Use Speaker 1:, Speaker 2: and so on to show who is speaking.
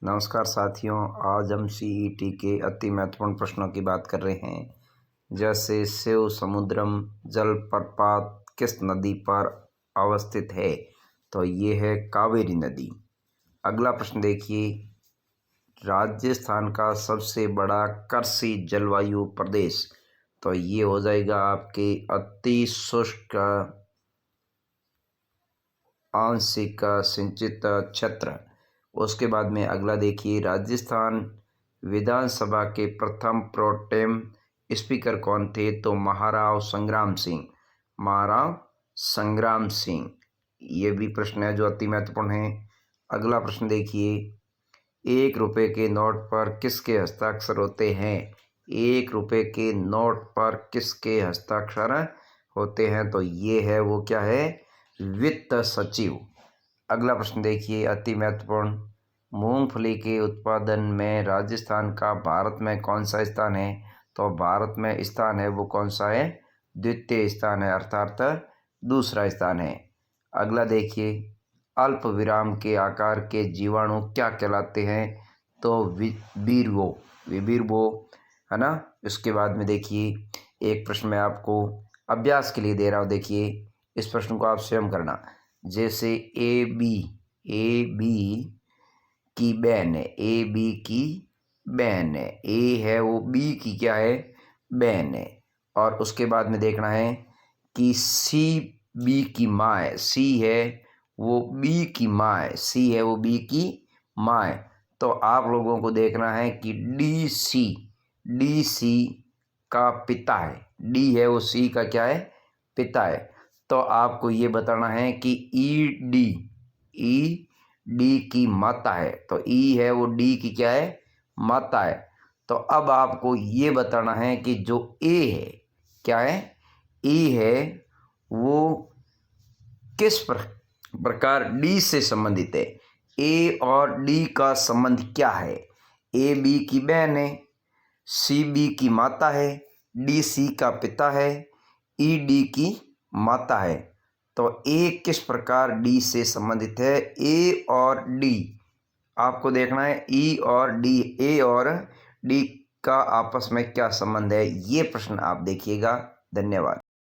Speaker 1: नमस्कार साथियों, आज हम सीईटी के अति महत्वपूर्ण प्रश्नों की बात कर रहे हैं। जैसे शिव समुद्रम जलप्रपात किस नदी पर अवस्थित है? तो ये है कावेरी नदी। अगला प्रश्न देखिए, राजस्थान का सबसे बड़ा कृषि जलवायु प्रदेश? तो ये हो जाएगा आपके अति शुष्क आंशिक सिंचित क्षेत्र। उसके बाद में अगला देखिए, राजस्थान विधानसभा के प्रथम प्रोटेम स्पीकर कौन थे? तो महाराव संग्राम सिंह। महाराव संग्राम सिंह। ये भी प्रश्न है जो अति महत्वपूर्ण है। अगला प्रश्न देखिए, 1 रुपये के नोट पर किसके हस्ताक्षर होते हैं? 1 रुपये के नोट पर किसके हस्ताक्षर होते हैं? तो ये है, वो क्या है? वित्त सचिव। अगला प्रश्न देखिए, अति महत्वपूर्ण, मूंगफली के उत्पादन में राजस्थान का भारत में कौन सा स्थान है? तो भारत में स्थान है वो कौन सा है? द्वितीय स्थान है, अर्थात दूसरा स्थान है। अगला देखिए, अल्प विराम के आकार के जीवाणु क्या कहलाते हैं? तो विबीरवो है ना। इसके बाद में देखिए, एक प्रश्न मैं आपको अभ्यास के लिए दे रहा हूँ। देखिए, इस प्रश्न को आप स्वयं करना। जैसे ए बी की बहन है, ए बी की बहन है, ए है वो बी की क्या है? बहन है। और उसके बाद में देखना है कि सी बी की माँ है, सी है वो बी की माँ है, सी है वो बी की माँ है। तो आप लोगों को देखना है कि डी सी का पिता है, डी है वो सी का क्या है? पिता है। तो आपको ये बताना है कि ई डी की माता है, तो ई है वो डी की क्या है? माता है। तो अब आपको ये बताना है कि जो ए है, क्या है? ए है वो किस प्रकार डी से संबंधित है? ए और डी का संबंध क्या है? ए बी की बहन है, सी बी की माता है, डी सी का पिता है, ई डी की माता है। तो ए किस प्रकार डी से संबंधित है? ए और डी आपको देखना है, ई और डी, ए और डी का आपस में क्या संबंध है, ये प्रश्न आप देखिएगा। धन्यवाद।